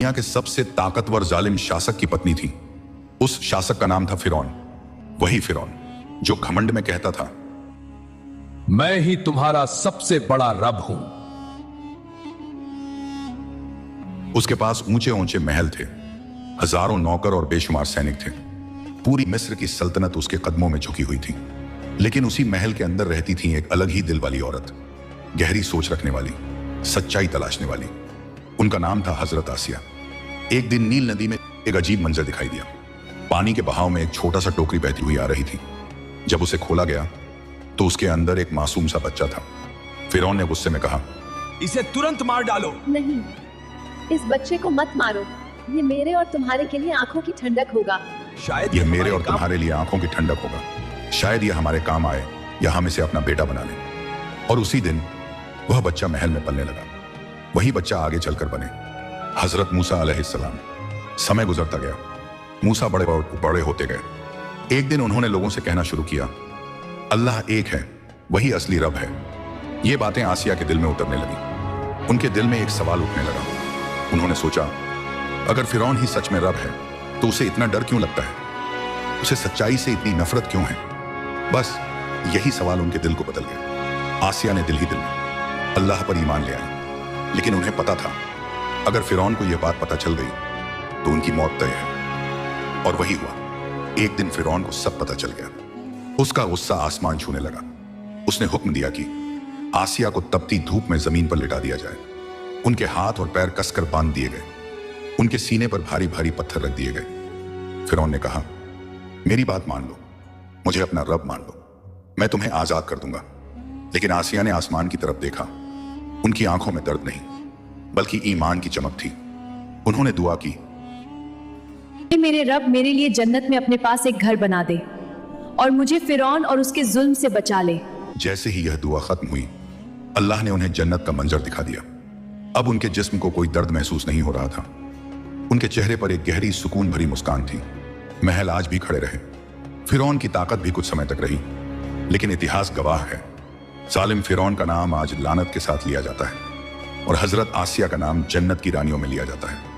दुनिया के सबसे ताकतवर जालिम शासक की पत्नी थी। उस शासक का नाम था फिरौन। वही फिरौन जो घमंड में कहता था, मैं ही तुम्हारा सबसे बड़ा रब हूं। उसके पास ऊंचे ऊंचे महल थे, हजारों नौकर और बेशुमार सैनिक थे। पूरी मिस्र की सल्तनत उसके कदमों में झुकी हुई थी। लेकिन उसी महल के अंदर रहती थी एक अलग ही दिल वाली औरत, गहरी सोच रखने वाली, सच्चाई तलाशने वाली। उनका नाम था हजरत आसिया। एक दिन नील नदी में एक अजीब मंजर दिखाई दिया। पानी के बहाव में एक छोटा सा टोकरी बहती हुई आ रही थी। जब उसे खोला गया तो उसके अंदर एक मासूम सा बच्चा था। फिरौन ने गुस्से में कहा, इसे तुरंत मार डालो। नहीं, इस बच्चे को मत मारो। ये मेरे और तुम्हारे के लिए आंखों की ठंडक होगा। शायद यह मेरे और तुम्हारे लिए आंखों की ठंडक होगा। शायद यह हमारे काम आए या हम इसे अपना बेटा बना लें। और उसी दिन वह बच्चा महल में पलने लगा। वही बच्चा आगे चलकर बने हजरत मूसा अलैहिस्सलाम। समय गुजरता गया, मूसा बड़े होते गए। एक दिन उन्होंने लोगों से कहना शुरू किया, अल्लाह एक है, वही असली रब है। ये बातें आसिया के दिल में उतरने लगी। उनके दिल में एक सवाल उठने लगा। उन्होंने सोचा, अगर फिरौन ही सच में रब है तो उसे इतना डर क्यों लगता है? उसे सच्चाई से इतनी नफरत क्यों है? बस यही सवाल उनके दिल को बदल गया। आसिया ने दिल ही दिल में अल्लाह पर ईमान ले आई। लेकिन उन्हें पता था, अगर फिरौन को यह बात पता चल गई तो उनकी मौत तय है। और वही हुआ। एक दिन फिरौन को सब पता चल गया। उसका गुस्सा आसमान छूने लगा। उसने हुक्म दिया कि आसिया को तपती धूप में जमीन पर लिटा दिया जाए। उनके हाथ और पैर कसकर बांध दिए गए। उनके सीने पर भारी भारी पत्थर रख दिए गए। फिरौन ने कहा, मेरी बात मान लो, मुझे अपना रब मान लो, मैं तुम्हें आजाद कर दूंगा। लेकिन आसिया ने आसमान की तरफ देखा। उनकी आंखों में दर्द नहीं बल्कि ईमान की चमक थी। उन्होंने दुआ की, मेरे रब मेरे लिए जन्नत में अपने पास एक घर बना दे और मुझे फिरौन और उसके जुल्म से बचा ले। जैसे ही यह दुआ खत्म हुई, अल्लाह ने उन्हें जन्नत का मंजर दिखा दिया। अब उनके जिस्म को कोई दर्द महसूस नहीं हो रहा था। उनके चेहरे पर एक गहरी सुकून भरी मुस्कान थी। महल आज भी खड़े रहे। फिरौन की ताकत भी कुछ समय तक रही। लेकिन इतिहास गवाह है, जालिम फिरौन का नाम आज लानत के साथ लिया जाता है और हजरत आसिया का नाम जन्नत की रानियों में लिया जाता है।